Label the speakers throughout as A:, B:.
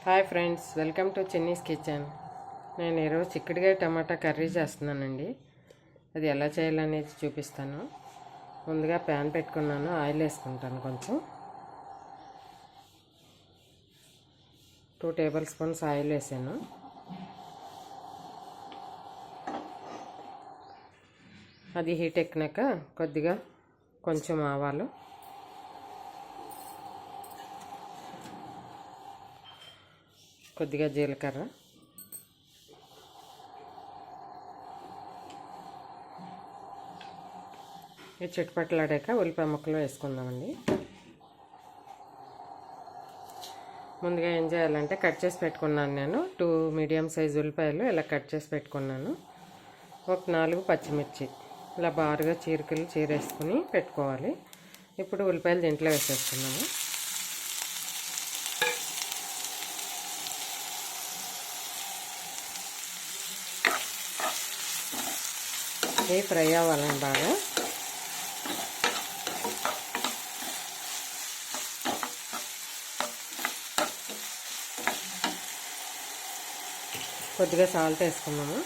A: Hi friends, welcome to Chinni's kitchen. నేను ఈరోజు చిక్కుడుకాయ టమాటా కర్రీ చేస్తున్నానండి. అది ఎలా చేయాలనేది చూపిస్తాను. ముందుగా ప్యాన్ పెట్టుకున్నాను, ఆయిల్ వేసుకుంటాను. కొంచెం 2 టేబుల్ స్పూన్స్ ఆయిల్ వేసాను. అది హీట్ ఎక్కినాక కొద్దిగా కొంచెం ఆవాలు, కొద్దిగా జీలకర్ర, ఈ చిట్టుపట్లాడాక ఉల్లిపాయ ముక్కలు వేసుకుందామండి. ముందుగా ఏం చేయాలంటే కట్ చేసి పెట్టుకున్నాను. నేను 2 మీడియం సైజు ఉల్లిపాయలు ఇలా కట్ చేసి పెట్టుకున్నాను. ఒక 4 పచ్చిమిర్చి ఇలా బారుగా చీరికలు చీరేసుకుని పెట్టుకోవాలి. ఇప్పుడు ఉల్లిపాయలు దీంట్లో వేసేసుకున్నాము. ఇవి ఫ్రై అవ్వాలండి బాగా. కొద్దిగా సాల్ట్ వేసుకున్నాము.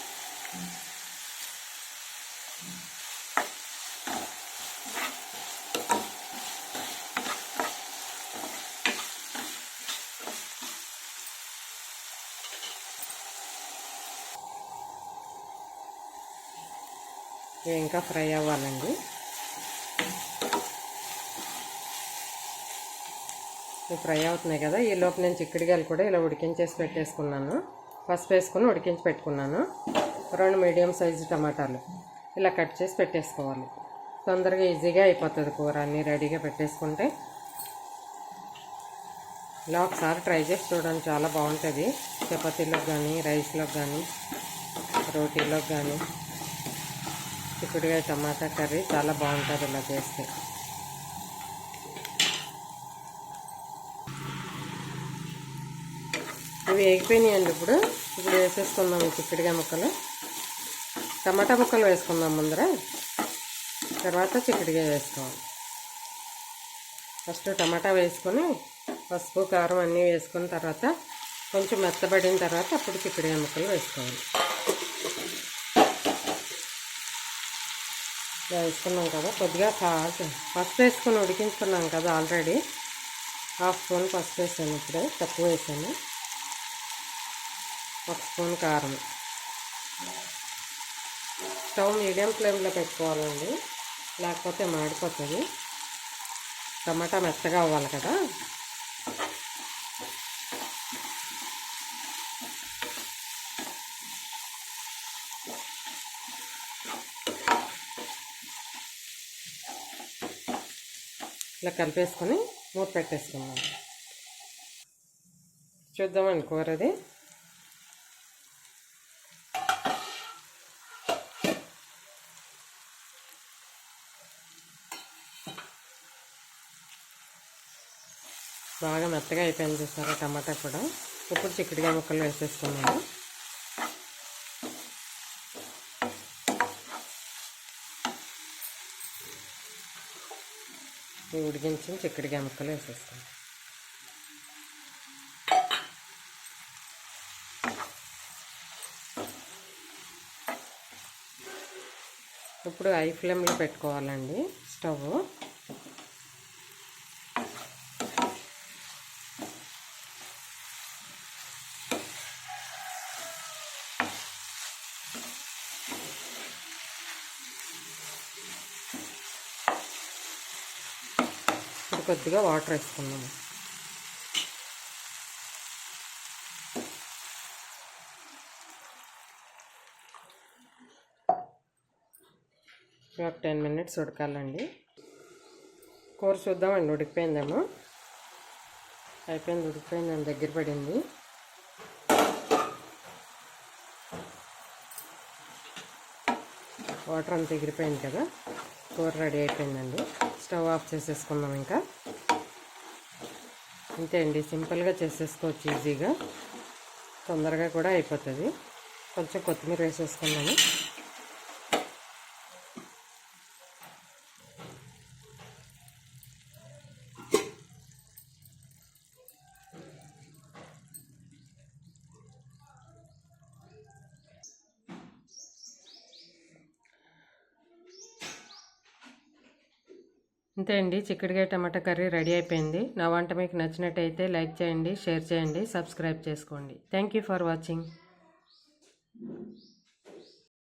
A: ఇవి ఇంకా ఫ్రై అవ్వాలండి. ఇవి ఫ్రై అవుతున్నాయి కదా, ఈ లోపు నేను చిక్కుడుకాయలు కూడా ఇలా ఉడికించేసి పెట్టేసుకున్నాను. పసుపు వేసుకుని ఉడికించి పెట్టుకున్నాను. 2 మీడియం సైజు టమాటాలు ఇలా కట్ చేసి పెట్టేసుకోవాలి. తొందరగా ఈజీగా అయిపోతుంది కూర. అన్నీ రెడీగా పెట్టేసుకుంటే ఇలా ఒకసారి ట్రై చేసి చూడండి, చాలా బాగుంటుంది. చపాతీలోకి కానీ, రైస్లోకి కానీ, రోటీలోకి కానీ చిక్కుడుకాయ టమాటా కర్రీ చాలా బాగుంటుంది ఇలా చేస్తే. ఇవి వేగిపోయినాయండి. ఇప్పుడు వేసేసుకుందాం ఈ చిక్కుడుకాయ ముక్కలు. టమాటా ముక్కలు వేసుకుందాం ముందర, తర్వాత చిక్కుడుకాయ వేసుకోవాలి. ఫస్ట్ టమాటా వేసుకొని పసుపు కారం అన్నీ వేసుకున్న తర్వాత కొంచెం మెత్తబడిన తర్వాత అప్పుడు చిక్కుడుకాయ ముక్కలు వేసుకోవాలి. ఇలా వేసుకున్నాం కదా, కొద్దిగా పసుపు వేసుకొని ఉడికించుకున్నాం కదా ఆల్రెడీ. 1/2 స్పూన్ పసుపు వేసాను, ఇప్పుడే తక్కువ వేసాను. 1 స్పూన్ కారం. స్టవ్ మీడియం ఫ్లేమ్లో పెట్టుకోవాలండి, లేకపోతే మాడిపోతుంది. టమాటా మెత్తగా అవ్వాలి కదా. ఇలా కలిపేసుకొని మూత పెట్టేసుకున్నాం. చూద్దామండి కూరది. బాగా మెత్తగా అయిపోయింది చూసారా టమాటా కూడా. ఇప్పుడు చిక్కుడుకాయ ముక్కలు వేసేసుకున్నాము. ఉడికించిన చిక్కుడుకాయ ముక్కలు వేసేస్తాం. ఇప్పుడు హై ఫ్లేమ్లో పెట్టుకోవాలండి స్టవ్. కొద్దిగా వాటర్ వేసుకున్నాము. ఒక 10 మినిట్స్ ఉడకాలండి. కూర చూద్దామండి, ఉడికిపోయిందేమో. అయిపోయింది, ఉడికిపోయిందని దగ్గర పడింది. వాటర్ అంతా ఎగిరిపోయింది కదా, కూర రెడీ అయిపోయిందండి. స్టవ్ ఆఫ్ చేసేసుకుందాం. ఇంకా అంతే అండి, సింపుల్గా చేసేసుకోవచ్చు ఈజీగా, తొందరగా కూడా అయిపోతుంది. కొంచెం కొత్తిమీర వేసేసుకున్నాము. అంతే అండి, చిక్కుడుకాయ టమాటా కర్రీ రెడీ అయిపోయింది. నా వంట మీకు నచ్చినట్టయితే లైక్ చేయండి, షేర్ చేయండి, సబ్స్క్రైబ్ చేసుకోండి. Thank you for watching.